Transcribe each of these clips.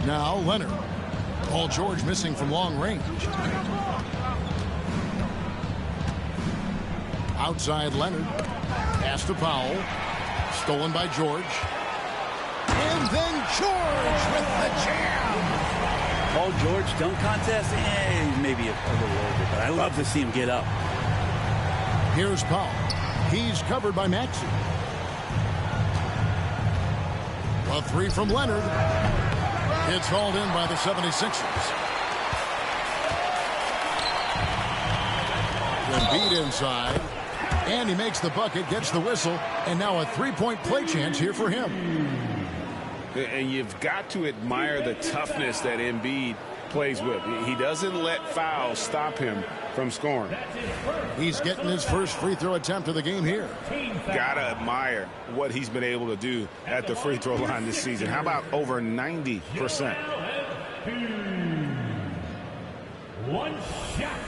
Now Leonard. Paul George missing from long range. Outside Leonard. Pass to Powell. Stolen by George. And then George with the jam. Paul George dunk contest? Maybe a little over, but I love to see him get up. Here's Powell. He's covered by Maxey. A three from Leonard. It's hauled in by the 76ers. Embiid inside. And he makes the bucket, gets the whistle, and now a three-point play chance here for him. And you've got to admire the toughness that Embiid plays with. He doesn't let fouls stop him from scoring. He's getting his first free throw attempt of the game here. Gotta admire what he's been able to do at the free throw line this season. How about over 90%? One shot.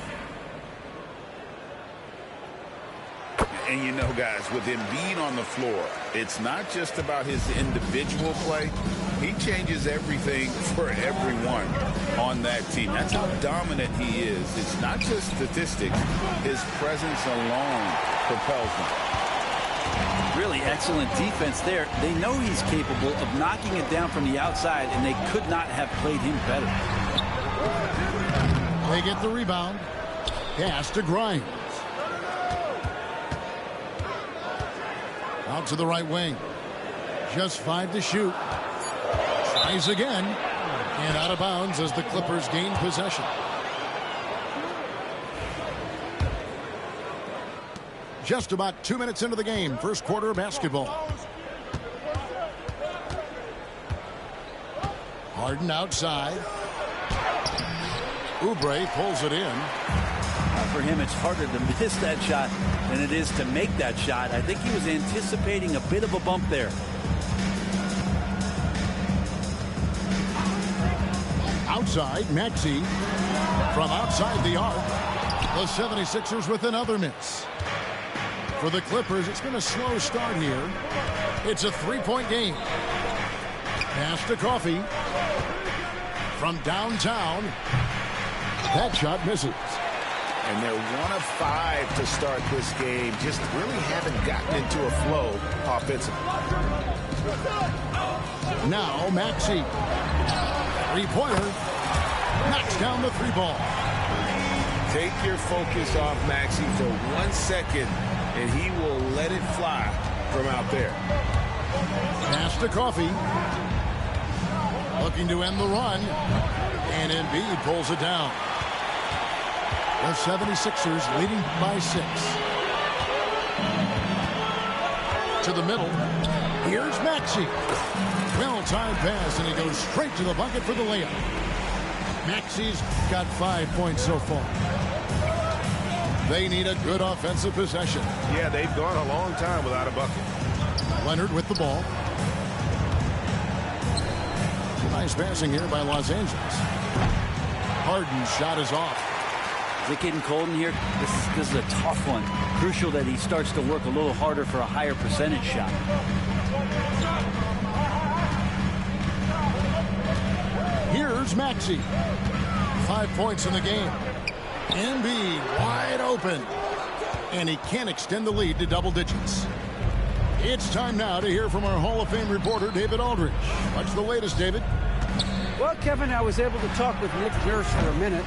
And you know, guys, with Embiid on the floor, it's not just about his individual play. He changes everything for everyone on that team. That's how dominant he is. It's not just statistics. His presence alone propels them. Really excellent defense there. They know he's capable of knocking it down from the outside, and they could not have played him better. They get the rebound. Pass to Grimes. Out to the right wing. Just 5 to shoot. Tries again. And out of bounds as the Clippers gain possession. Just about 2 minutes into the game. First quarter of basketball. Harden outside. Oubre pulls it in. For him, it's harder to miss that shot than it is to make that shot. I think he was anticipating a bit of a bump there. Outside, Maxey. From outside the arc. The 76ers with another miss. For the Clippers, it's been a slow start here. It's a three-point game. Pass to Coffey. From downtown. That shot misses. And they're 1 of 5 to start this game. Just really haven't gotten into a flow offensively. Now Maxey. Three-pointer. Knocks down the three ball. Take your focus off Maxey for 1 second, and he will let it fly from out there. Pass to Coffey. Looking to end the run. And Embiid pulls it down. The 76ers leading by 6. To the middle. Here's Maxey. Well-timed pass, and he goes straight to the bucket for the layup. Maxey's got 5 points so far. They need a good offensive possession. Yeah, they've gone a long time without a bucket. Leonard with the ball. Nice passing here by Los Angeles. Harden's shot is off. Is it getting cold in here? This is a tough one. Crucial that he starts to work a little harder for a higher percentage shot. Here's Maxey. 5 points in the game. Embiid wide open. And he can't extend the lead to double digits. It's time now to hear from our Hall of Fame reporter, David Aldridge. What's the latest, David? Well, Kevin, I was able to talk with Nick Nurse for a minute.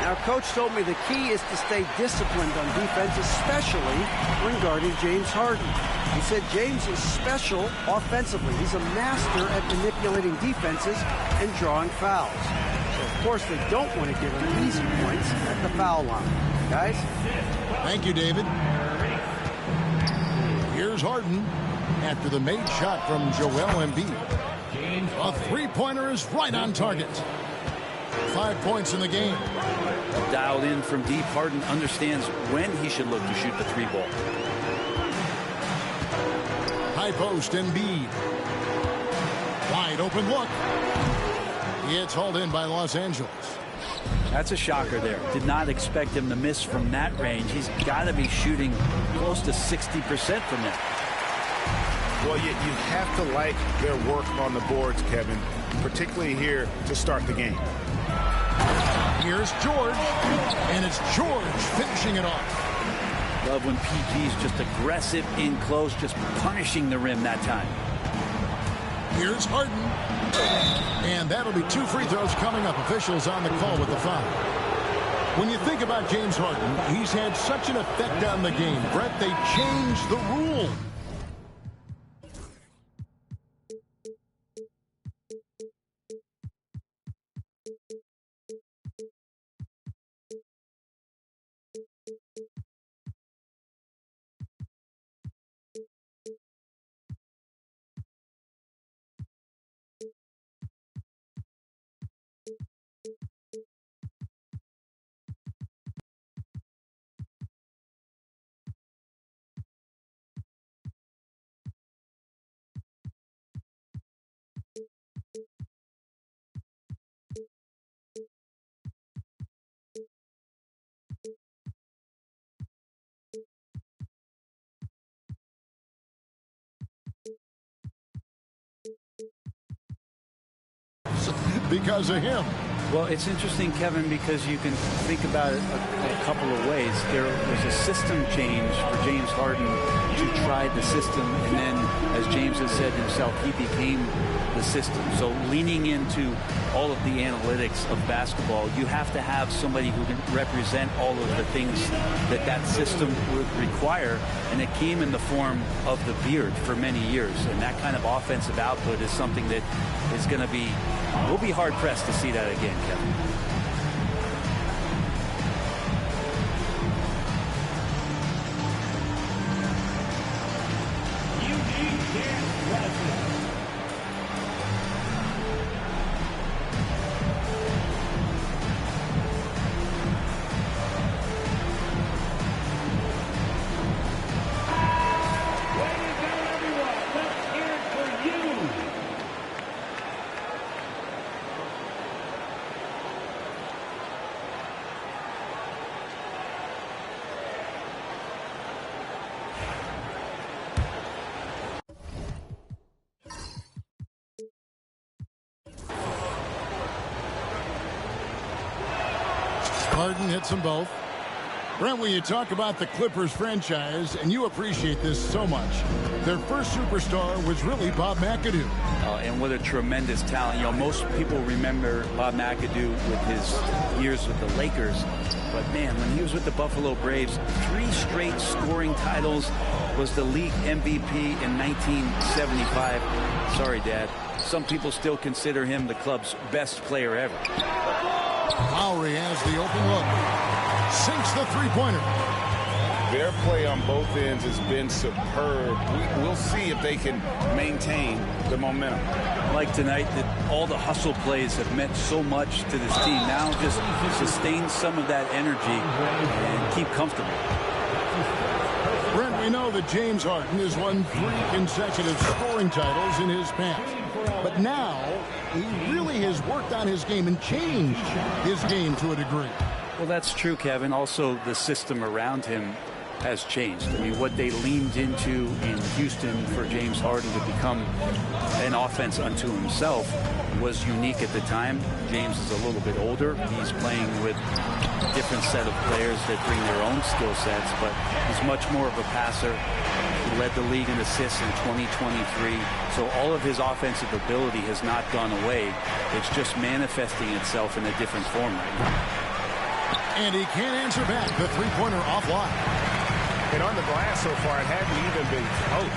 Now, Coach told me the key is to stay disciplined on defense, especially when guarding James Harden. He said James is special offensively. He's a master at manipulating defenses and drawing fouls. So, of course, they don't want to give him easy points at the foul line. Guys? Thank you, David. Here's Harden after the made shot from Joel Embiid. A three-pointer is right on target. 5 points in the game. Dialed in from deep, Harden understands when he should look to shoot the three ball. High post, Embiid. Wide open look. It's hauled in by Los Angeles. That's a shocker there. Did not expect him to miss from that range. He's got to be shooting close to 60% from there. Well, you have to like their work on the boards, Kevin, particularly here to start the game. Here's George, and it's George finishing it off. Love when PG's just aggressive in close, just punishing the rim that time. Here's Harden. And that'll be 2 free throws coming up. Officials on the call with the foul. When you think about James Harden, he's had such an effect on the game. Brett, they changed the rule. Because of him. Well, it's interesting, Kevin, because you can think about it a couple of ways. There was a system change for James Harden to try the system, and then, as James has said himself, he became the system. So leaning into all of the analytics of basketball, you have to have somebody who can represent all of the things that that system would require, and it came in the form of the Beard for many years. And that kind of offensive output is something that is going to be, we'll be hard-pressed to see that again, Kevin. Harden hits them both. Brent, when you talk about the Clippers franchise, and you appreciate this so much, their first superstar was really Bob McAdoo. And what a tremendous talent. You know, most people remember Bob McAdoo with his years with the Lakers. But, man, when he was with the Buffalo Braves, 3 straight scoring titles, was the league MVP in 1975. Sorry, Dad. Some people still consider him the club's best player ever. Lowry has the open look. Sinks the three-pointer. Their play on both ends has been superb. We'll see if they can maintain the momentum. Like tonight, that all the hustle plays have meant so much to this team. Now just sustain some of that energy and keep comfortable. Brent, we know that James Harden has won 3 consecutive scoring titles in his past. But now, he really has worked on his game and changed his game to a degree. Well, that's true, Kevin. Also, the system around him has changed. I mean, what they leaned into in Houston for James Harden to become an offense unto himself was unique at the time. James is a little bit older. He's playing with a different set of players that bring their own skill sets, but he's much more of a passer. He led the league in assists in 2023. So all of his offensive ability has not gone away. It's just manifesting itself in a different form right now. And he can't answer back. The three-pointer offline. And on the glass so far, it hadn't even been close.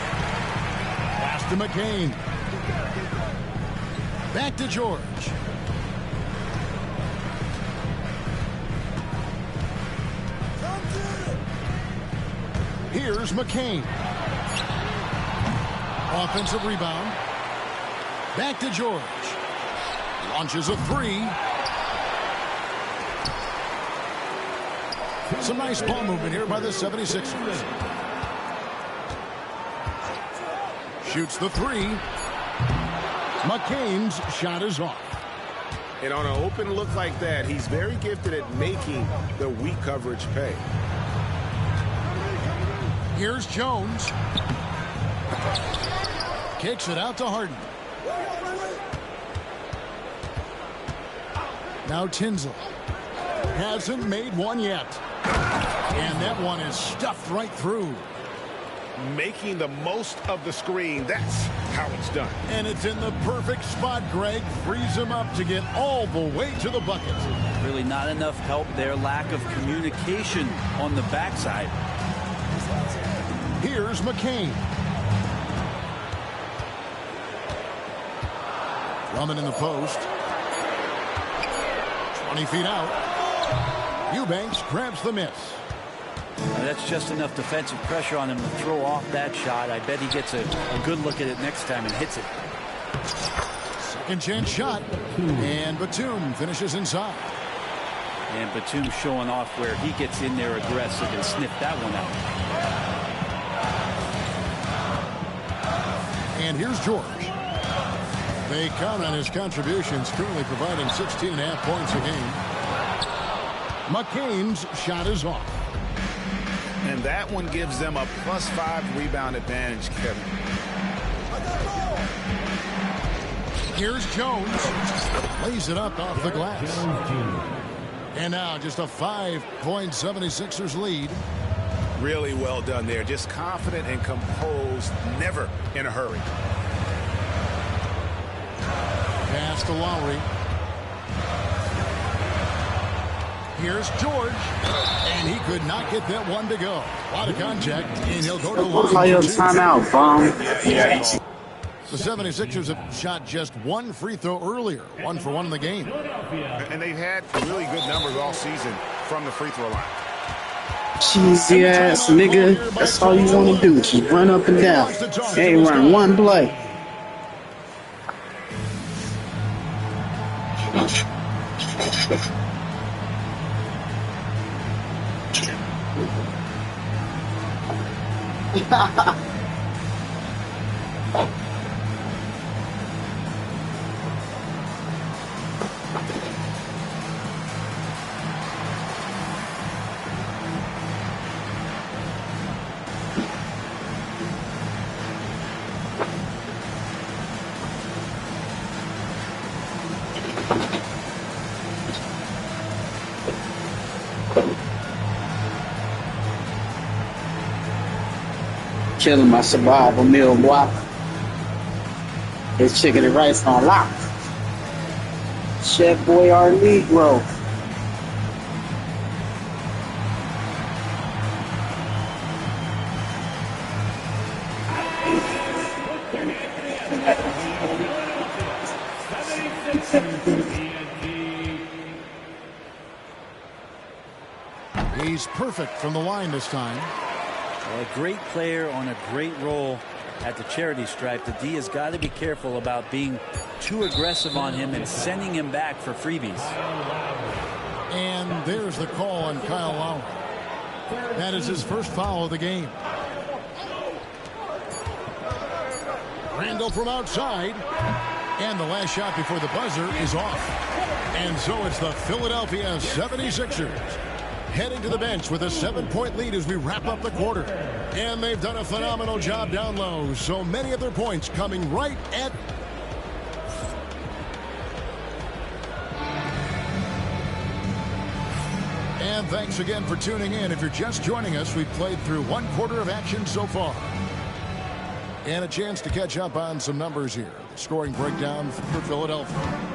Pass to McCain. Back to George. Here's McCain. Offensive rebound. Back to George. Launches a 3. Some nice ball movement here by the 76ers. Shoots the 3. McCain's shot is off. And on an open look like that, he's very gifted at making the weak coverage pay. Here's Jones. Kicks it out to Harden. Now Tinsley. Hasn't made one yet. And that one is stuffed right through. Making the most of the screen. That's how it's done. And it's in the perfect spot, Greg. Frees him up to get all the way to the bucket. Really not enough help there. Lack of communication on the backside. Here's McCain. Drummond in the post. 20 feet out. Eubanks grabs the miss. That's just enough defensive pressure on him to throw off that shot. I bet he gets a good look at it next time and hits it. Second chance shot. And Batum finishes inside. And Batum showing off where he gets in there aggressive and sniff that one out. And here's George. They count on his contributions, currently providing 16.5 points a game. McCain's shot is off. And that one gives them a +5 rebound advantage, Kevin. Here's Jones. Lays it up off the glass. And now just a 5-point 76ers lead. Really well done there. Just confident and composed, never in a hurry. Pass to Lowry. Here's George. And he could not get that one to go. A lot of contact, and he'll go to the line. Call your timeout, bomb. The 76ers have shot just one free throw earlier. 1 for 1 in the game. And they've had really good numbers all season from the free throw line. Cheesy ass nigga. That's all you want to do. Just run up and down. You ain't run one play. Killing my survival meal, boy. It's chicken and rice on lock. Chef Boyardee, bro. He's perfect from the line this time. Well, a great player on a great role at the charity stripe. The D has got to be careful about being too aggressive on him and sending him back for freebies. And there's the call on Kyle Lowry. That is his first foul of the game. Randall from outside. And the last shot before the buzzer is off. And so it's the Philadelphia 76ers heading to the bench with a 7-point lead as we wrap up the quarter. And they've done a phenomenal job down low. So many of their points coming right at... And thanks again for tuning in. If you're just joining us, we've played through 1 quarter of action so far. And a chance to catch up on some numbers here. The scoring breakdown for Philadelphia.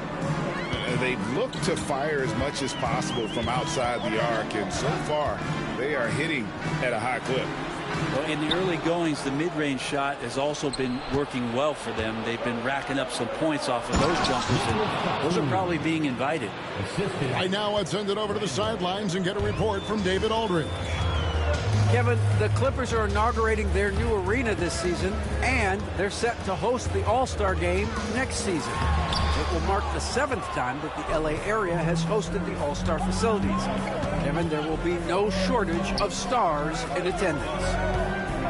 They've looked to fire as much as possible from outside the arc, and so far they are hitting at a high clip. Well, in the early goings, the mid-range shot has also been working well for them. They've been racking up some points off of those jumpers, and those are probably being invited. Right now, let's send it over to the sidelines and get a report from David Aldridge. Kevin, the Clippers are inaugurating their new arena this season, and they're set to host the All-Star Game next season. It will mark the 7th time that the LA area has hosted the All-Star facilities. Kevin, there will be no shortage of stars in attendance.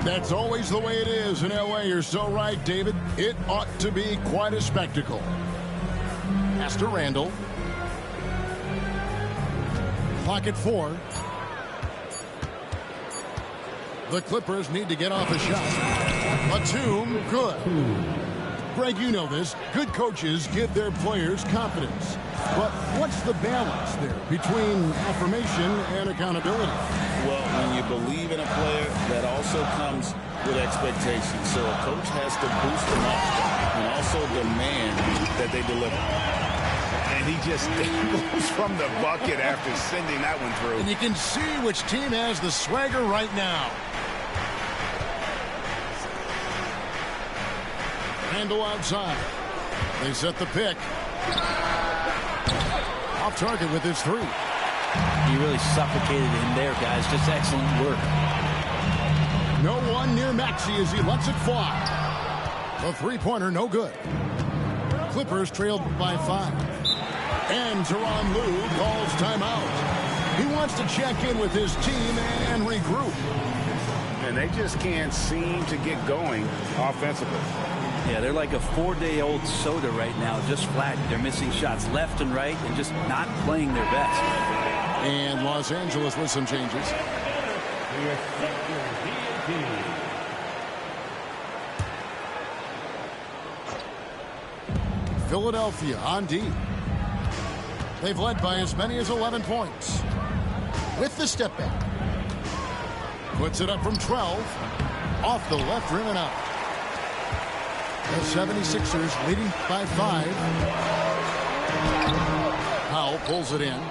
That's always the way it is in LA. You're so right, David. It ought to be quite a spectacle. Pass to Randall. Clock at 4. The Clippers need to get off a shot. Batum, good. Greg, you know this. Good coaches give their players confidence. But what's the balance there between affirmation and accountability? Well, when you believe in a player, that also comes with expectations. So a coach has to boost them up and also demand that they deliver. And he just goes from the bucket after sending that one through. And you can see which team has the swagger right now. Randall outside. They set the pick. Off target with his three. He really suffocated him there, guys. Just excellent work. No one near Maxey as he lets it fly. The three-pointer, no good. Clippers trailed by 5. And Tyronn Lue calls timeout. He wants to check in with his team and regroup. And they just can't seem to get going offensively. Yeah, they're like a 4-day-old soda right now, just flat. They're missing shots left and right and just not playing their best. And Los Angeles with some changes. Philadelphia on D. They've led by as many as 11 points. With the step back. Puts it up from 12. Off the left rim and out. The 76ers leading by 5. Powell pulls it in.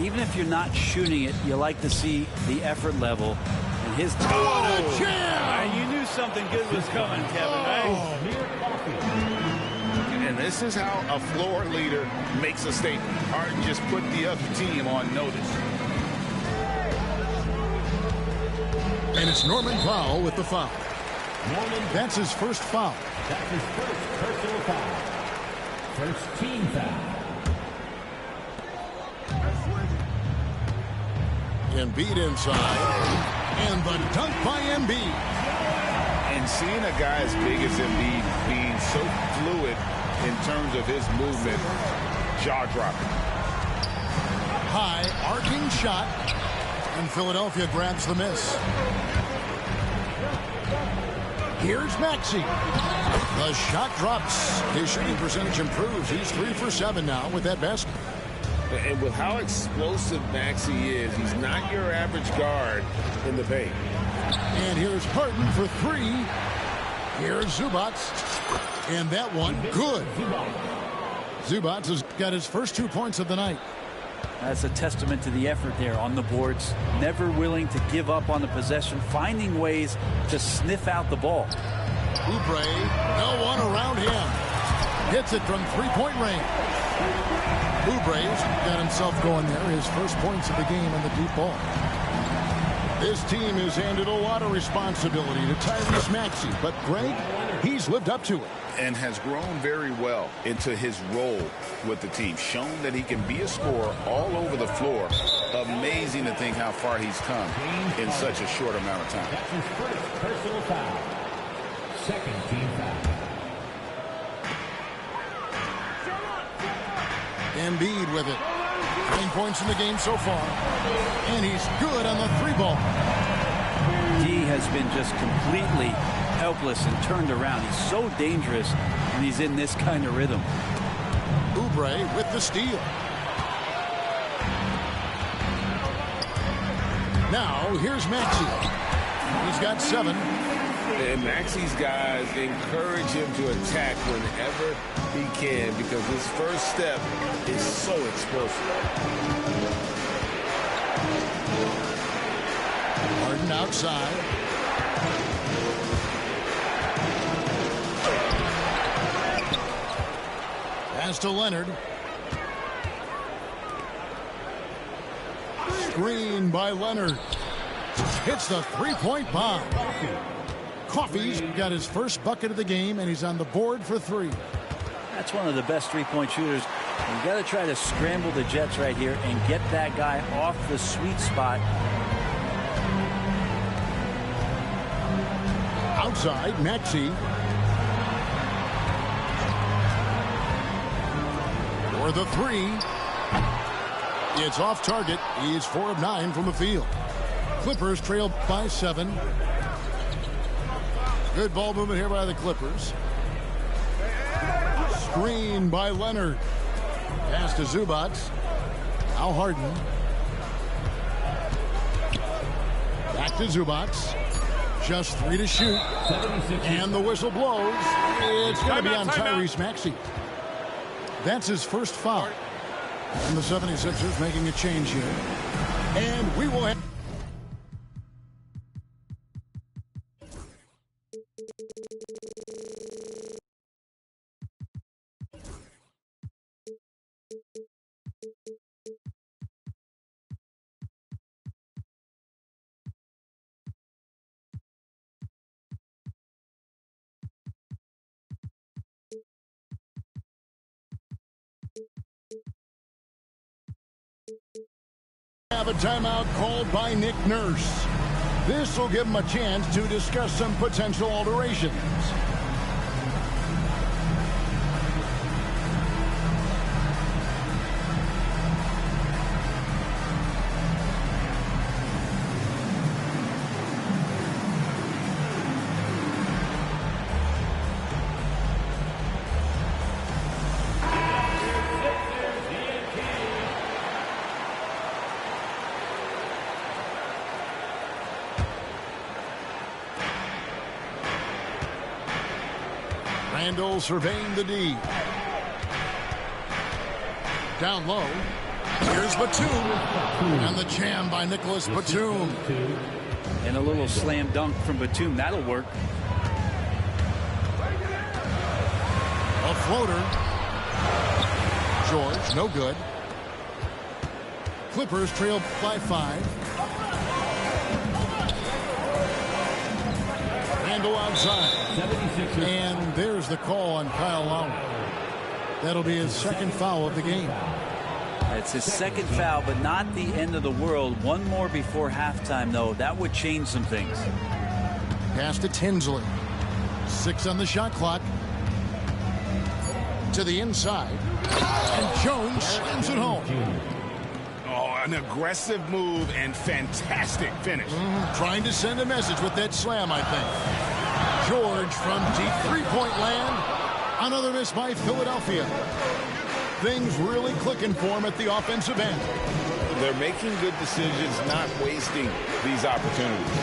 Even if you're not shooting it, you like to see the effort level. And his What a jam! You knew something good was coming, Kevin, right? And this is how a floor leader makes a statement. Harden just put the other team on notice. And it's Norman Powell with the foul. That's his first foul. That's his first personal foul. First team foul. Embiid inside. And the dunk by Embiid. And seeing a guy as big as Embiid being so fluid in terms of his movement, jaw-dropping. High arcing shot. And Philadelphia grabs the miss. Here's Maxey. The shot drops. His shooting percentage improves. He's 3 for 7 now with that basket. And with how explosive Maxey is, he's not your average guard in the paint. And here's Harden for 3. Here's Zubac. And that one, good. Zubac has got his first 2 points of the night. That's a testament to the effort there on the boards. Never willing to give up on the possession, finding ways to sniff out the ball. Oubre, no one around him. Hits it from 3-point range. Oubre's got himself going there. His first points of the game on the deep ball. This team has handed a lot of responsibility to Tyrese Maxey, but Greg, he's lived up to it. And has grown very well into his role with the team. Shown that he can be a scorer all over the floor. Amazing to think how far he's come in such a short amount of time. That's his first personal foul. Second team foul. Embiid with it. 9 points in the game so far. And he's good on the 3-ball. D has been just completely helpless and turned around. He's so dangerous when he's in this kind of rhythm. Oubre with the steal. Now here's Maxey. He's got 7. And Maxey's guys encourage him to attack whenever he can because his first step is so explosive. Harden outside. Pass to Leonard. Screen by Leonard. Hits the 3-point bomb. Coffey's got his first bucket of the game, and he's on the board for 3. That's one of the best 3-point shooters. You got to try to scramble the Jets right here and get that guy off the sweet spot. Outside, Maxey. For the 3. It's off target. He's 4 of 9 from the field. Clippers trail by 7. Good ball movement here by the Clippers. Screen by Leonard. Pass to Zubac. Now Harden. Back to Zubac. Just 3 to shoot. And the whistle blows. It's going to be on Tyrese Maxey. That's his first foul. And the 76ers making a change here. And we will have... have a timeout called by Nick Nurse. This will give him a chance to discuss some potential alterations. Randall surveying the D. Down low. Here's Batum. And the jam by Nicholas Batum. And a little slam dunk from Batum. That'll work. A floater. George, no good. Clippers trail by 5. Randall outside. And there's the call on Kyle Lowry. That'll be his second foul of the game. It's his second foul, but not the end of the world. One more before halftime, though. That would change some things. Pass to Tinsley. 6 on the shot clock. To the inside. And Jones slams it home. Oh, an aggressive move and fantastic finish. Trying to send a message with that slam, I think. George from deep three-point land. Another miss by Philadelphia. Things really clicking for him at the offensive end. They're making good decisions, not wasting these opportunities.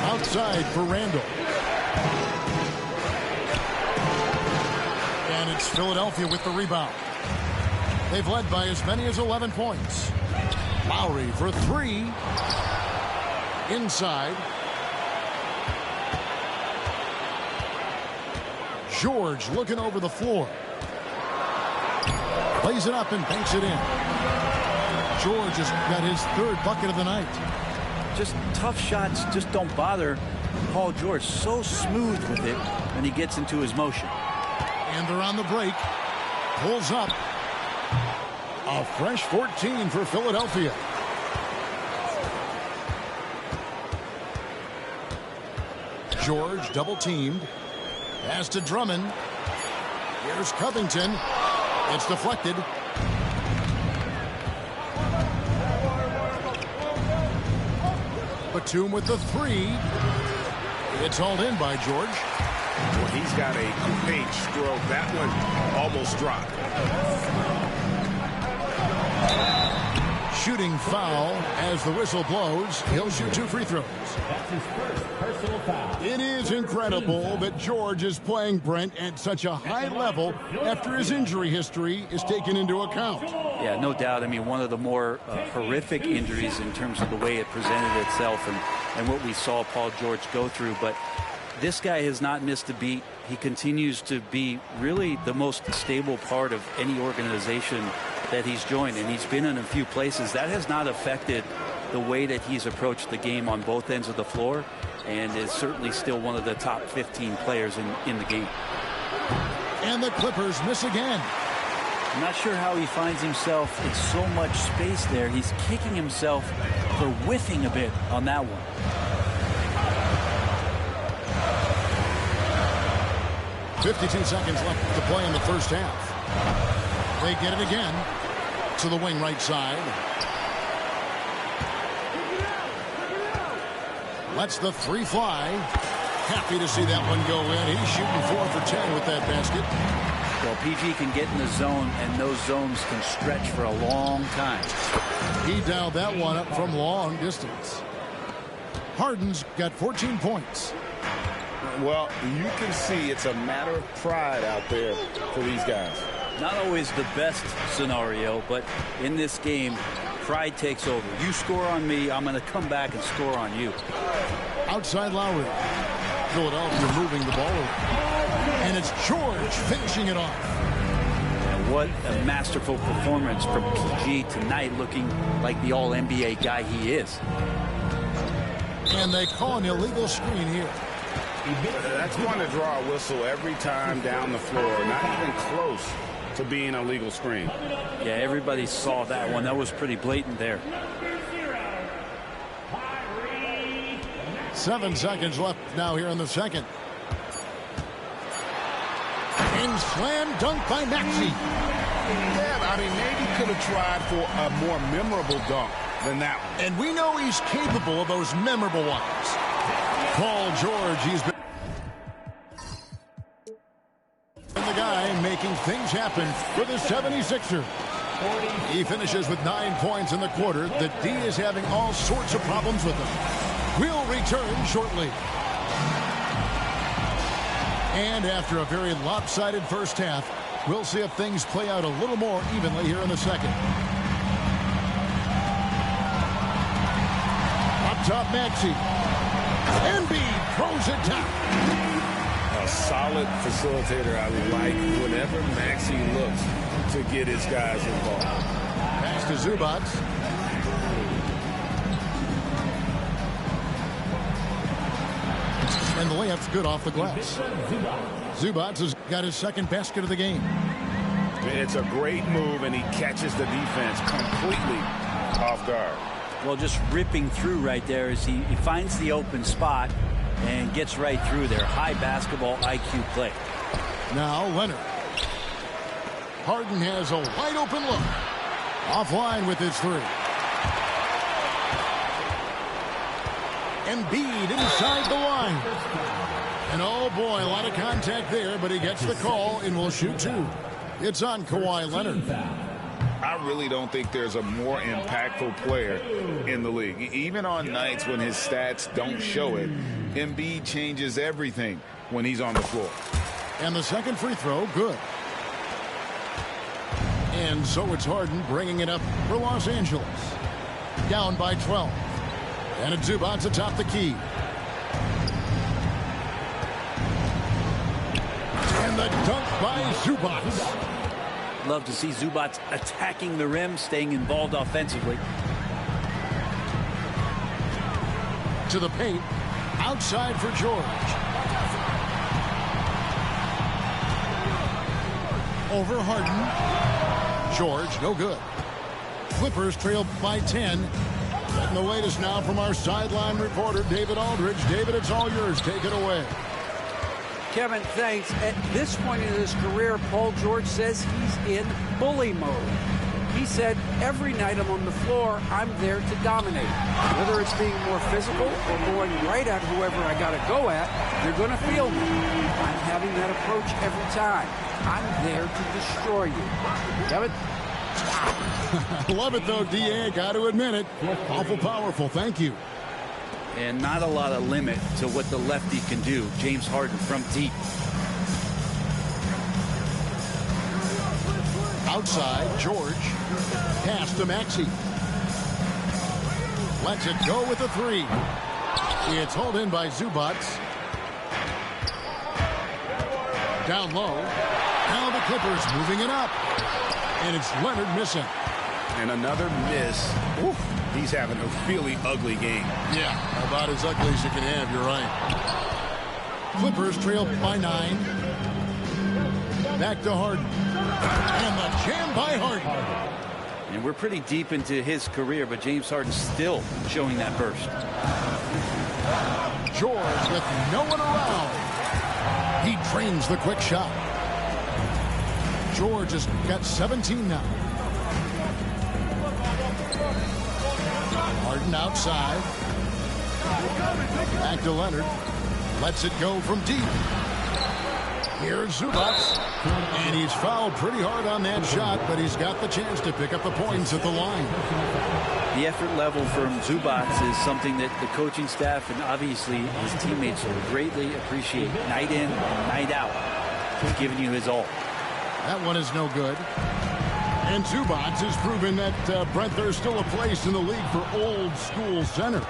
Outside for Randall. And it's Philadelphia with the rebound. They've led by as many as 11 points. Lowry for 3. Inside. George looking over the floor. Plays it up and banks it in. George has got his 3rd bucket of the night. Just tough shots just don't bother Paul George. So smooth with it when he gets into his motion. And they're on the break. Pulls up. A fresh 14 for Philadelphia. George double teamed. Pass to Drummond. Here's Covington. It's deflected. Batum with the 3. It's hauled in by George. Well, he's got a great stroke. That one almost dropped. Shooting foul as the whistle blows. He'll shoot 2 free throws. That's his first personal foul. It is incredible that George is playing, Brent, at such a high level after his injury history is taken into account. Yeah, no doubt. I mean, one of the more horrific injuries in terms of the way it presented itself and what we saw Paul George go through. But this guy has not missed a beat. He continues to be really the most stable part of any organization that he's joined, and he's been in a few places. That has not affected the way that he's approached the game on both ends of the floor, and is certainly still one of the top 15 players in the game. And the Clippers miss again. I'm not sure how he finds himself in so much space there. He's kicking himself for whiffing a bit on that one. .52 seconds left to play in the first half. They get it again to the wing right side. Lets the 3 fly. Happy to see that one go in. He's shooting 4 for 10 with that basket. Well, PG can get in the zone, and those zones can stretch for a long time. He dialed that one up from long distance. Harden's got 14 points. Well, you can see it's a matter of pride out there for these guys. Not always the best scenario, but in this game, pride takes over. You score on me, I'm going to come back and score on you. Outside Lowry. Philadelphia moving the ball over. And it's George finishing it off. And what a masterful performance from PG tonight, looking like the all-NBA guy he is. And they call an illegal screen here. That's going to draw a whistle every time down the floor. Not even close to being a legal screen. Yeah, everybody saw that one. That was pretty blatant there. 7 seconds left now here in the second. And slam dunk by Maxey. Yeah, I mean, maybe could have tried for a more memorable dunk than that one. And we know he's capable of those memorable ones. Paul George, he's been the guy making things happen for the 76ers. He finishes with 9 points in the quarter. The D is having all sorts of problems with him. We'll return shortly. And after a very lopsided first half, we'll see if things play out a little more evenly here in the second. Up top, Maxey. Embiid throws it down. A solid facilitator. I like whenever Maxey looks to get his guys involved. Pass to Zubac. And the layup's good off the glass. Zubac has got his second basket of the game. It's a great move, and he catches the defense completely off guard. Well, just ripping through right there as he finds the open spot and gets right through there. High basketball IQ play. Now Leonard. Harden has a wide open look. Offline with his 3. Embiid inside the line. And oh boy, a lot of contact there, but he gets the call and will shoot 2. It's on Kawhi Leonard. I really don't think there's a more impactful player in the league. Even on nights when his stats don't show it, Embiid changes everything when he's on the floor. And the second free throw, good. And so it's Harden bringing it up for Los Angeles. Down by 12. And it's Zubac atop the key. And the dunk by Zubac. Love to see Zubac attacking the rim, staying involved offensively. To the paint. Outside for George. Over Harden. George, no good. Clippers trail by 10. And the latest now from our sideline reporter, David Aldridge. David, it's all yours. Take it away. Kevin, thanks. At this point in his career, Paul George says he's in bully mode. He said, every night I'm on the floor, I'm there to dominate. Whether it's being more physical or going right at whoever I got to go at, they're going to feel me. I'm having that approach every time. I'm there to destroy you. Kevin? I love it, though, D.A. Got to admit it. Awful powerful. Thank you. And not a lot of limit to what the lefty can do. James Harden from deep. Outside, George. Pass to Maxey. Lets it go with a 3. It's hauled in by Zubac. Down low. Now the Clippers moving it up. And it's Leonard missing. And another miss. Oof, he's having a really ugly game. Yeah, about as ugly as you can have, you're right. Clippers trail by 9. Back to Harden. And the jam by Harden. And we're pretty deep into his career, but James Harden's still showing that burst. George with no one around. He trains the quick shot. George has got 17 now. Harden outside. Back to Leonard. Lets it go from deep. Here's Zubac. And he's fouled pretty hard on that shot, but he's got the chance to pick up the points at the line. The effort level from Zubac is something that the coaching staff and obviously his teammates will greatly appreciate. Night in and night out. He's giving you his all. That one is no good. And Zubac has proven that, Brent, there's still a place in the league for old school centers.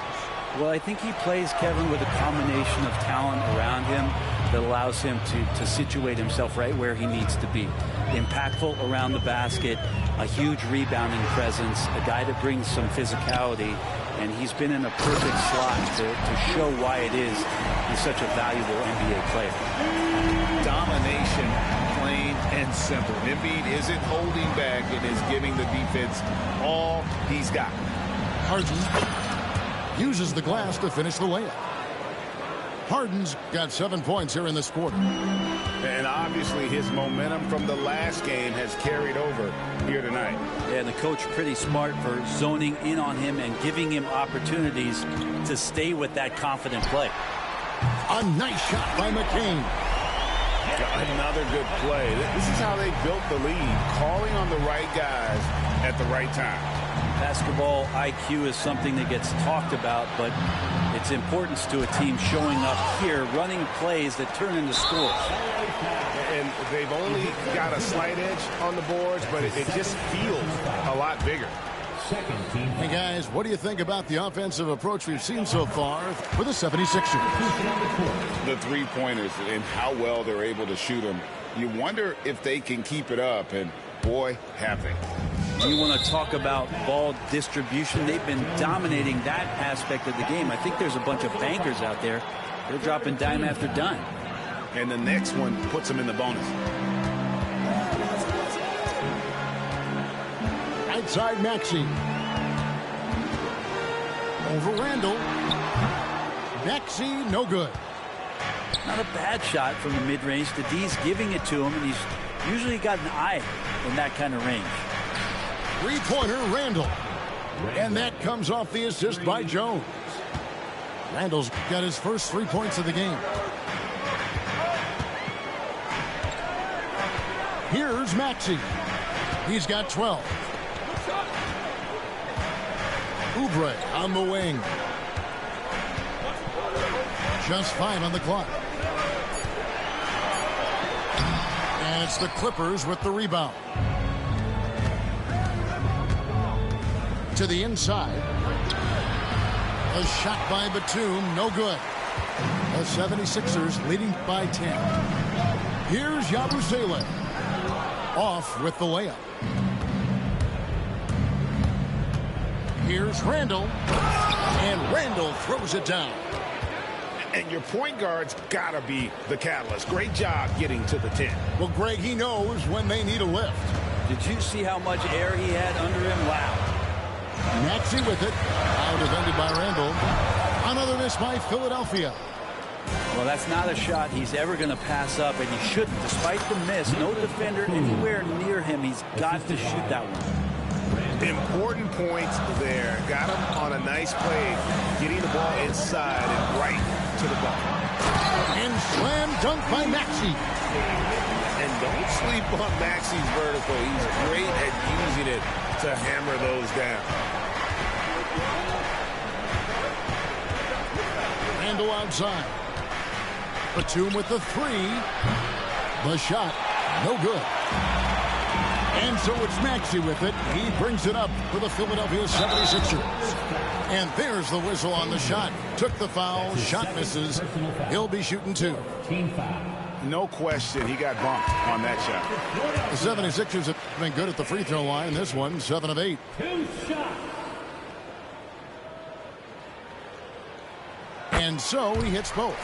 Well, I think he plays, Kevin, with a combination of talent around him that allows him to situate himself right where he needs to be. Impactful around the basket, a huge rebounding presence, a guy that brings some physicality, and he's been in a perfect slot to show why it is he's such a valuable NBA player. Domination, plain and simple. Embiid isn't holding back and is giving the defense all he's got. Harden uses the glass to finish the layup. Harden's got 7 points here in this quarter. And obviously his momentum from the last game has carried over here tonight. Yeah, and the coach pretty smart for zoning in on him and giving him opportunities to stay with that confident play. A nice shot by McCain. Another good play. This is how they built the lead, calling on the right guys at the right time. Basketball IQ is something that gets talked about, but its importance to a team showing up here, running plays that turn into scores. And they've only got a slight edge on the boards, but it just feels a lot bigger. Hey, guys, what do you think about the offensive approach we've seen so far for the 76ers? The three-pointers and how well they're able to shoot them. You wonder if they can keep it up, and boy, have they. You want to talk about ball distribution? They've been dominating that aspect of the game. I think there's a bunch of bankers out there. They're dropping dime after dime. And the next one puts them in the bonus. Outside Maxey. Over Randall. Maxey, no good. Not a bad shot from the mid-range. The D's giving it to him, and he's usually got an eye in that kind of range. Three-pointer, Randall. And that comes off the assist by Jones. Randall's got his first 3 points of the game. Here's Maxey. He's got 12. Oubre on the wing. Just 5 on the clock. And it's the Clippers with the rebound. To the inside. A shot by Batum, no good. The 76ers leading by 10. Here's Yabusele. Off with the layup. Here's Randall. And Randall throws it down. And your point guard's got to be the catalyst. Great job getting to the 10. Well, Greg, he knows when they need a lift. Did you see how much air he had under him? Wow. Maxey with it. Now defended by Randall. Another miss by Philadelphia. Well, that's not a shot he's ever going to pass up, and he shouldn't. Despite the miss, no defender anywhere near him. He's got to shoot that one. Important points there. Got him on a nice play, getting the ball inside and right to the ball. And slam dunk by Maxey. And don't sleep on Maxey's vertical. He's great at using it to hammer those down. Randall outside. Batum with the 3. The shot, no good. And so it's Maxey with it. He brings it up for the Philadelphia 76ers. And there's the whistle on the shot. Took the foul. Shot misses. He'll be shooting 2. No question, he got bumped on that shot. The 76ers have been good at the free throw line. This one, 7 of 8. And so he hits both.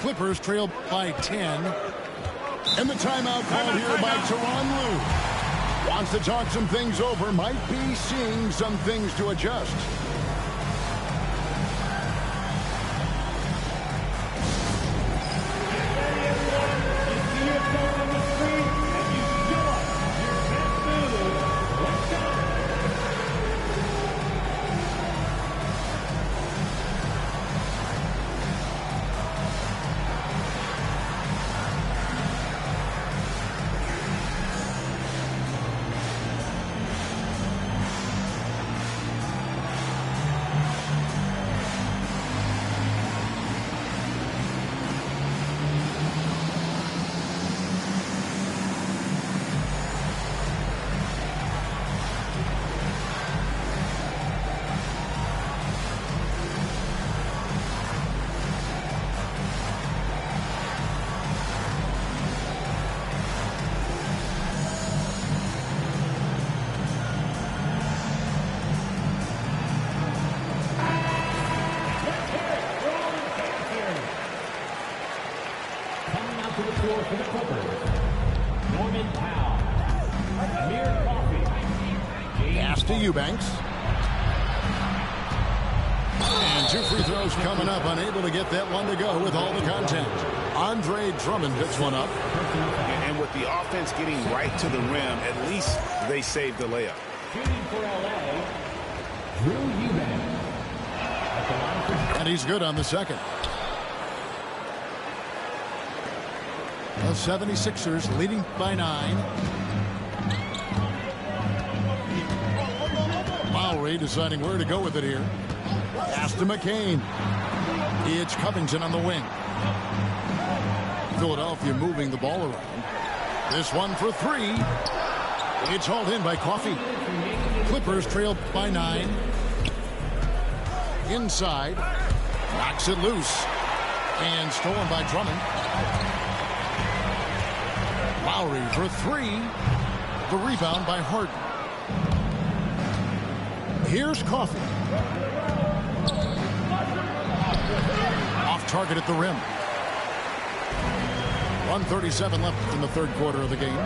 Clippers trail by 10. And the timeout called here by Tyronn Lue. Wants to talk some things over. Might be seeing some things to adjust. Norman Powell. Amir Coffey. Pass to Eubanks. And 2 free throws coming up. Unable to get that one to go with all the contact. Andre Drummond hits one up. And with the offense getting right to the rim, at least they saved the layup. Shooting for L.A., Drew Eubanks. And he's good on the second. The 76ers leading by 9. Lowry deciding where to go with it here. Pass to McCain. It's Covington on the wing. Philadelphia moving the ball around. This one for 3. It's hauled in by Coffey. Clippers trail by 9. Inside. Knocks it loose. And stolen by Drummond. Lowry for 3. The rebound by Harden. Here's Coffey. Off target at the rim. 1:37 left in the third quarter of the game.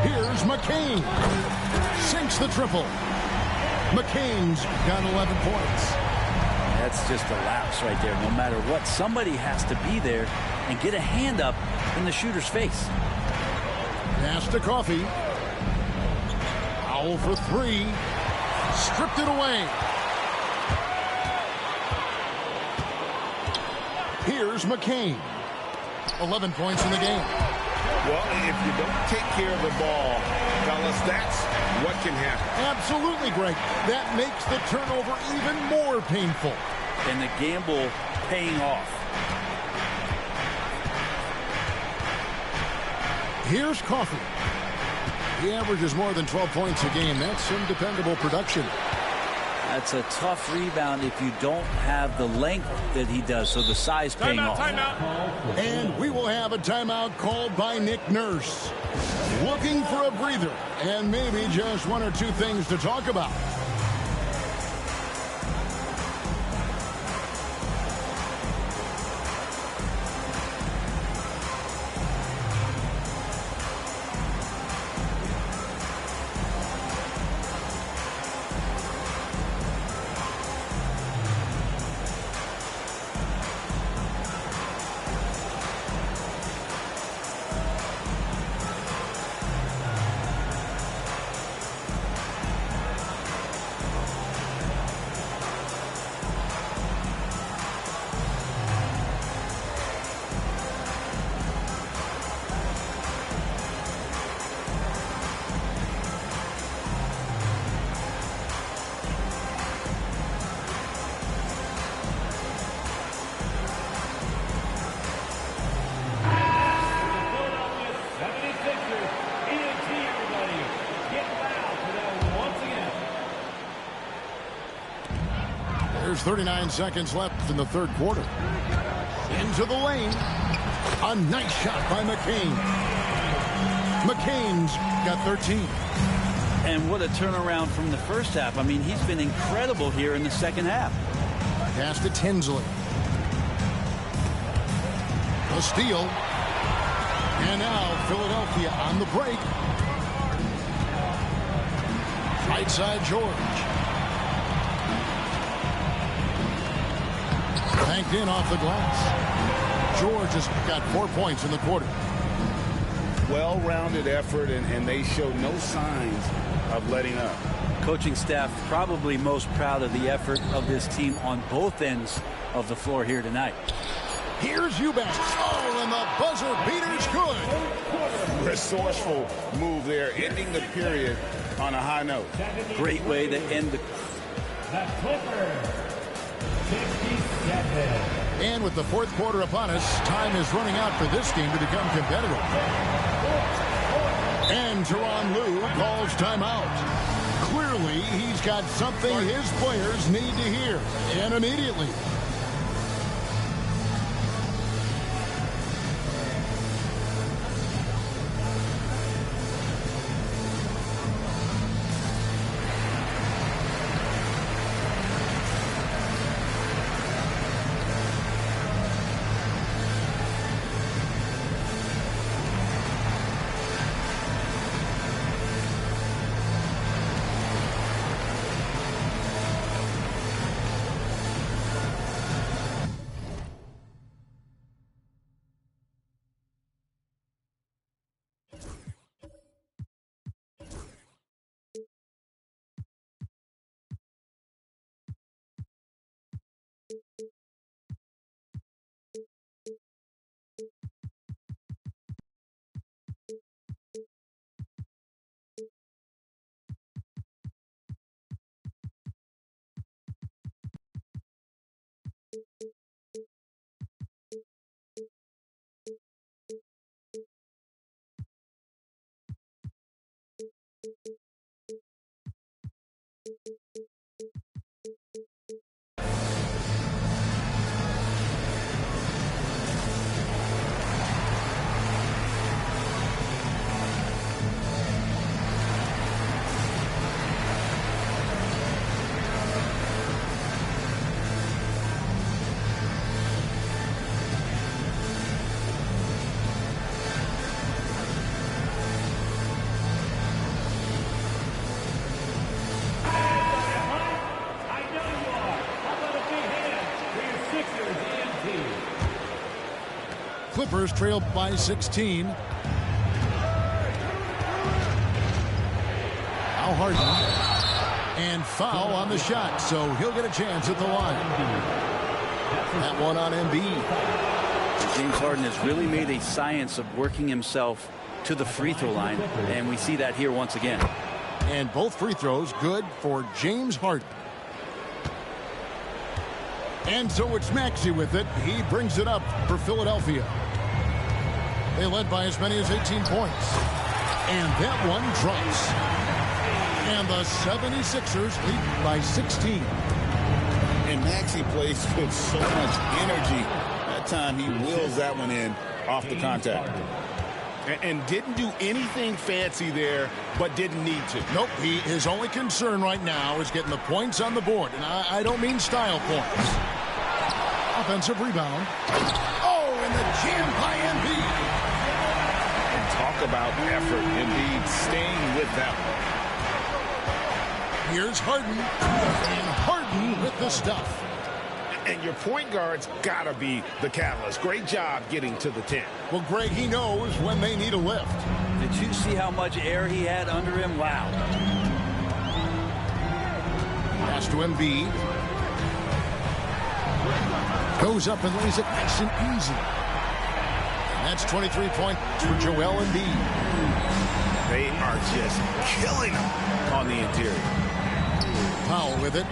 Here's McCain. Sinks the triple. McCain's got 11 points. That's just a lapse right there. No matter what, somebody has to be there and get a hand up in the shooter's face. Pass to Coffey. Powell for 3. Stripped it away. Here's McCain. 11 points in the game. Well, if you don't take care of the ball, fellas, that's what can happen. Absolutely, Greg. That makes the turnover even more painful. And the gamble paying off. Here's Coffey. He averages more than 12 points a game. That's some dependable production. That's a tough rebound if you don't have the length that he does, so the size paying off. Timeout. And we will have a timeout called by Nick Nurse. Looking for a breather and maybe just 1 or 2 things to talk about. There's 39 seconds left in the third quarter. Into the lane. A nice shot by McCain. McCain's got 13. And what a turnaround from the first half. I mean, he's been incredible here in the second half. Pass to Tinsley. A steal. And now Philadelphia on the break. Right side George. Banked in off the glass. George has got 4 points in the quarter. Well-rounded effort, and they showed no signs of letting up. Coaching staff probably most proud of the effort of this team on both ends of the floor here tonight. Here's Eubanks. Oh, and the buzzer beater's good. Resourceful move there, ending the period on a high note. Great way to end the... The Clippers, 57. And with the fourth quarter upon us, time is running out for this team to become competitive. And Tyronn Lue calls timeout. Clearly, he's got something his players need to hear, and immediately. Clippers trail by 16. Now Harden. And foul on the shot, so he'll get a chance at the line. That one on Embiid. James Harden has really made a science of working himself to the free throw line, and we see that here once again. And both free throws good for James Harden. And so it's Maxey with it. He brings it up for Philadelphia. They led by as many as 18 points. And that one drops. And the 76ers lead by 16. And Maxey plays with so much energy. That time he wheels that one in off the contact. And didn't do anything fancy there, but didn't need to. Nope, his only concern right now is getting the points on the board. And I don't mean style points. Offensive rebound. Oh, and the jam by Embiid. And talk about effort. Embiid staying with that one. Here's Harden. And Harden with the stuff. And your point guard's got to be the catalyst. Great job getting to the 10. Well, Greg, he knows when they need a lift. Did you see how much air he had under him? Wow. Pass to Embiid. Goes up and lays it nice and easy. And that's 23 points for Joel Embiid. They are just killing him on the interior. Powell with it.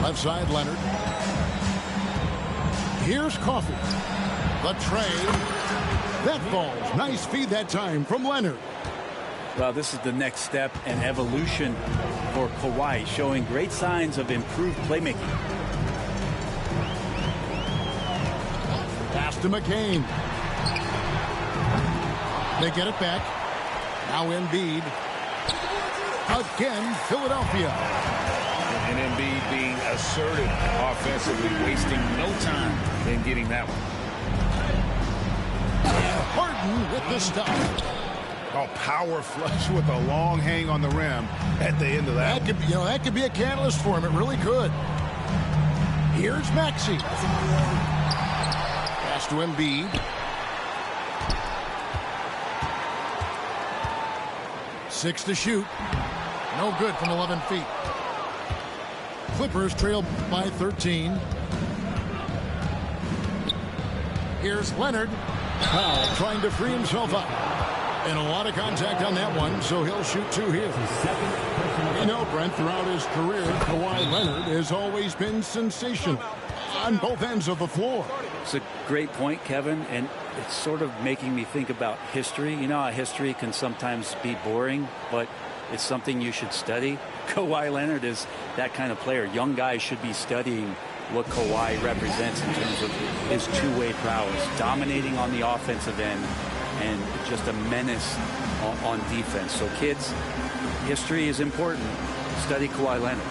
Left side, Leonard. Here's Coffey. The tray. That falls. Nice feed that time from Leonard. Well, this is the next step and evolution for Kawhi, showing great signs of improved playmaking. Pass to McCain. They get it back. Now Embiid. Again, Philadelphia. And Embiid being assertive offensively, wasting no time in getting that one. And Harden with the stop. Oh, power flush with a long hang on the rim at the end of that. That could be a catalyst for him. It really could. Here's Maxey. Pass to Embiid. Six to shoot. No good from 11 feet. Clippers trail by 13. Here's Leonard. Powell trying to free himself up. And a lot of contact on that one, so he'll shoot two here. You know, Brent, throughout his career, Kawhi Leonard has always been sensational on both ends of the floor. It's a great point, Kevin, and it's sort of making me think about history. You know how history can sometimes be boring, but it's something you should study. Kawhi Leonard is that kind of player. Young guys should be studying what Kawhi represents in terms of his two-way prowess, dominating on the offensive end, and just a menace on defense. So kids, history is important. Study Kawhi Leonard.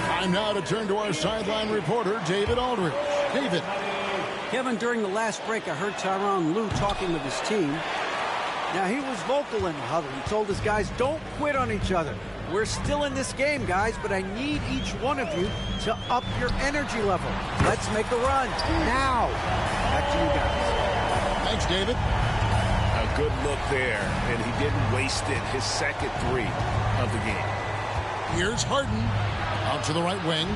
Time now to turn to our sideline reporter, David Aldridge. David. Kevin, during the last break, I heard Tyronn Lue talking with his team. Now, he was vocal in the huddle. He told his guys, don't quit on each other. We're still in this game, guys, but I need each one of you to up your energy level. Let's make a run now. Back to you guys. Thanks, David. A good look there, and he didn't waste it. His second three of the game. Here's Harden. Out to the right wing.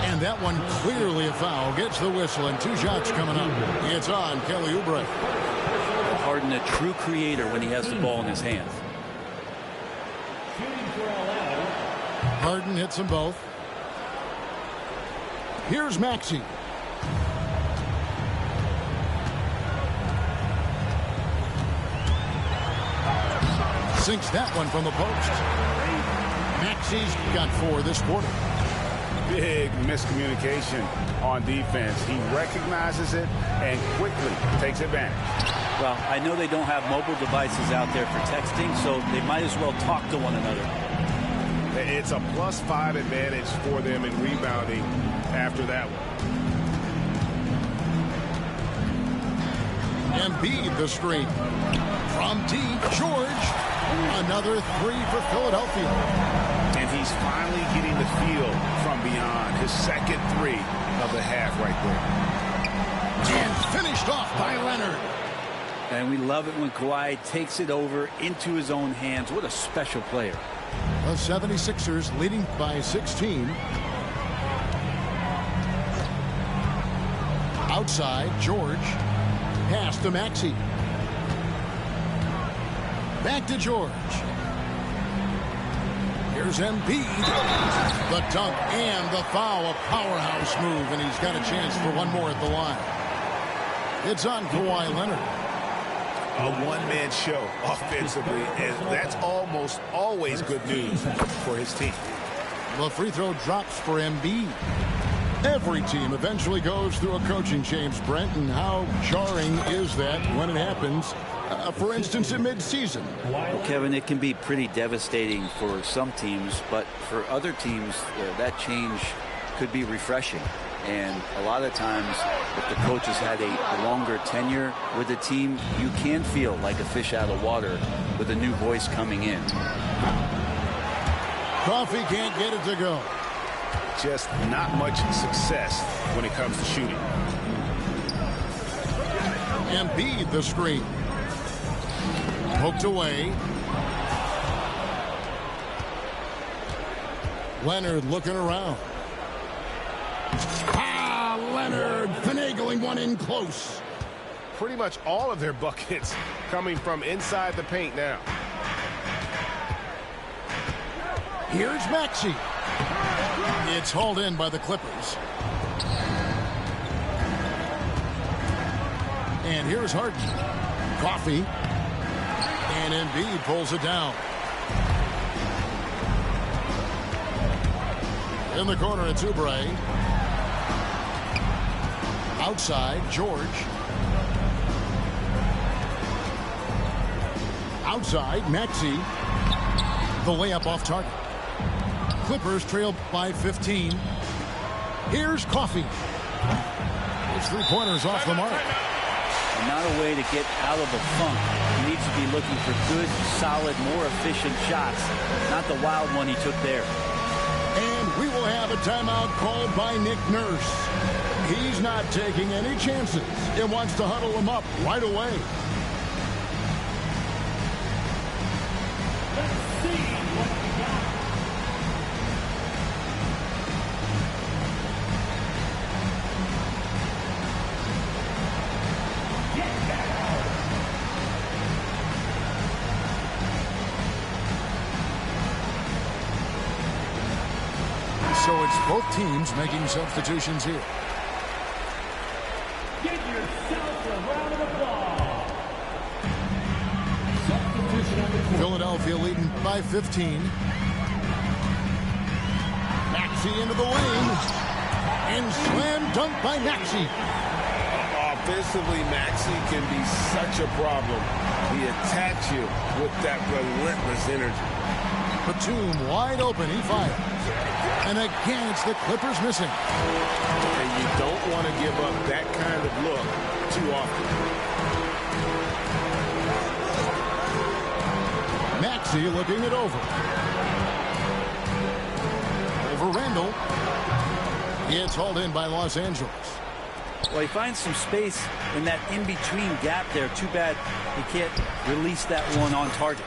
And that one clearly a foul. Gets the whistle, and two shots coming up. It's on Kelly Oubre. Harden, a true creator when he has the ball in his hands. Harden hits them both. Here's Maxey. Sinks that one from the post. Maxey's got 4 this quarter. Big miscommunication on defense. He recognizes it and quickly takes advantage. Well, I know they don't have mobile devices out there for texting, so they might as well talk to one another. It's a +5 advantage for them in rebounding after that one. Embiid the screen. From deep, George. Another three for Philadelphia. And he's finally getting the feel from beyond. His second three of the half right there. And finished off by Leonard. And we love it when Kawhi takes it over into his own hands. What a special player. The 76ers leading by 16. Outside, George. Pass to Maxey. Back to George. Here's Embiid. The dunk and the foul. A powerhouse move, and he's got a chance for one more at the line. It's on Kawhi Leonard. A one-man show offensively, and that's almost always good news for his team. The free throw drops for Embiid. Every team eventually goes through a coaching change, Brent, and how jarring is that when it happens, for instance, in midseason? Well, Kevin, it can be pretty devastating for some teams, but for other teams, that change could be refreshing. And a lot of times, if the coach has had a longer tenure with the team, you can feel like a fish out of water with a new voice coming in. Coffee can't get it to go. Just not much success when it comes to shooting. Embiid the screen. Poked away. Leonard looking around. Leonard finagling one in close. Pretty much all of their buckets coming from inside the paint now. Here's Maxey. It's hauled in by the Clippers. And here's Harden. Coffee. And Embiid pulls it down. In the corner, it's Oubre. Outside, George. Outside, Maxey. The layup off target. Clippers trail by 15. Here's Coffee. His three-pointers off the mark. And not a way to get out of a funk. He needs to be looking for good, solid, more efficient shots. Not the wild one he took there. And we will have a timeout called by Nick Nurse. He's not taking any chances and wants to huddle him up right away. Let's see what we got. So it's both teams making substitutions here. Give yourself a round of applause. Substitution number 4. Philadelphia leading by 15. Maxey into the lane. And slam dunk by Maxey. Offensively, Maxey can be such a problem. He attacks you with that relentless energy. Batum wide open. He fires. And again, it's the Clippers missing. And you don't want to give up that kind of look too often. Maxey looking it over. Over Randall. It's hauled in by Los Angeles. Well, he finds some space in that in-between gap there. Too bad he can't release that one on target.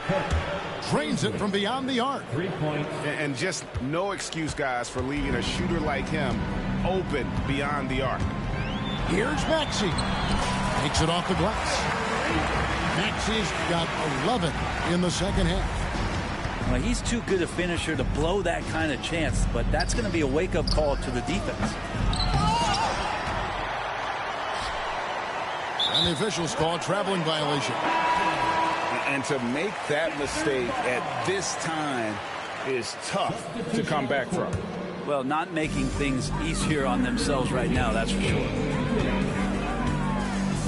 Drains it from beyond the arc. 3 points. And just no excuse, guys, for leaving a shooter like him open beyond the arc. Here's Maxey. Takes it off the glass. Maxey's got 11 in the second half. Well, he's too good a finisher to blow that kind of chance, but that's going to be a wake-up call to the defense. And the officials call a traveling violation. And to make that mistake at this time is tough to come back from. Well, not making things easier on themselves right now, that's for sure.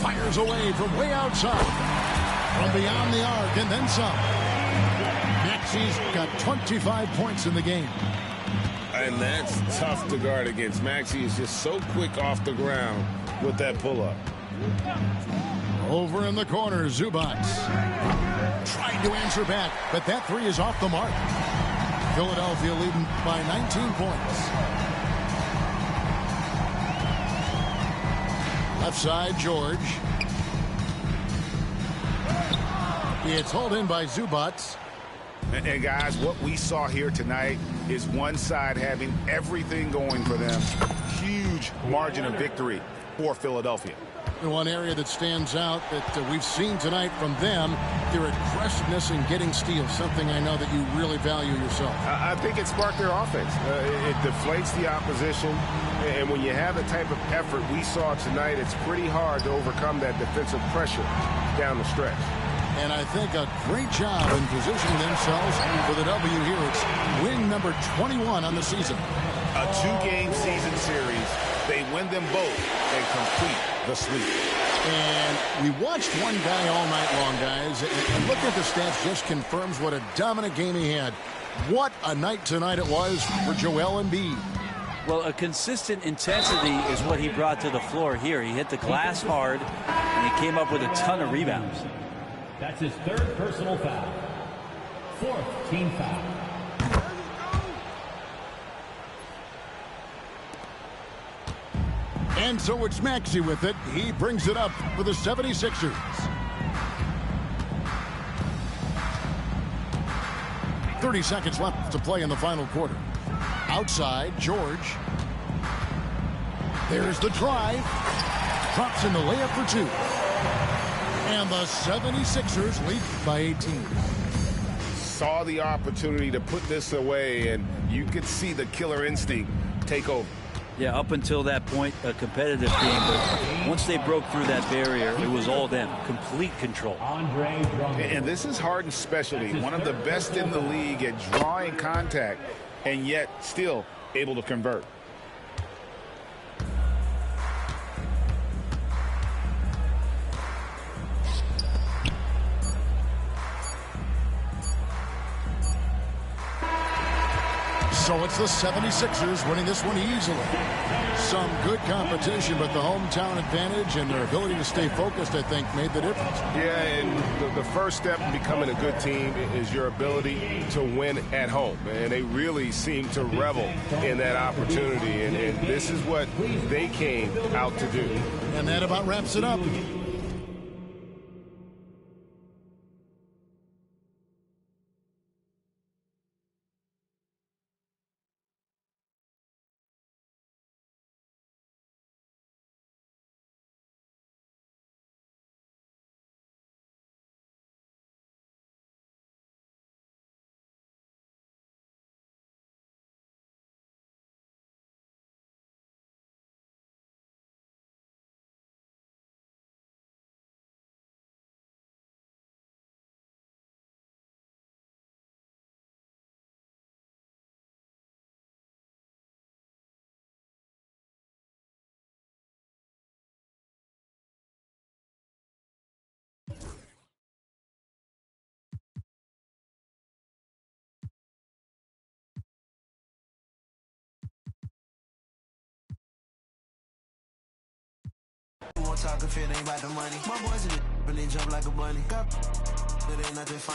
Fires away from way outside. From beyond the arc and then some. Maxey's got 25 points in the game. And that's tough to guard against. Maxey is just so quick off the ground with that pull-up. Over in the corner, Zubac. Tried to answer back, but that three is off the mark. Philadelphia leading by 19 points. Left side, George. It's hauled in by Zubac. And guys, what we saw here tonight is one side having everything going for them. Huge margin of victory for Philadelphia. The one area that stands out that we've seen tonight from them, their aggressiveness in getting steals, something I know that you really value yourself. I think it sparked their offense. It deflates the opposition, and when you have the type of effort we saw tonight, it's pretty hard to overcome that defensive pressure down the stretch. And I think a great job in positioning themselves for the W here. It's win number 21 on the season. A two-game season series. They win them both and complete the sweep. And we watched one guy all night long, guys. And looking at the stats just confirms what a dominant game he had. What a night tonight it was for Joel Embiid. Well, a consistent intensity is what he brought to the floor here. He hit the glass hard, and he came up with a ton of rebounds. That's his third personal foul. Fourth team foul. And so it's Maxey with it. He brings it up for the 76ers. .30 seconds left to play in the final quarter. Outside, George. There's the drive. Drops in the layup for two. And the 76ers lead by 18. Saw the opportunity to put this away, and you could see the killer instinct take over. Yeah, up until that point, a competitive game, but once they broke through that barrier, it was all them. Complete control. And this is Harden's specialty. One of the best in the league at drawing contact, and yet still able to convert. So it's the 76ers winning this one easily. Some good competition, but the hometown advantage and their ability to stay focused, I think, made the difference. Yeah, and the first step in becoming a good team is your ability to win at home. And they really seem to revel in that opportunity. And this is what they came out to do. And that about wraps it up. Talk if it ain't about the money. My boys in the jump like a bunny. It ain't nothing fun.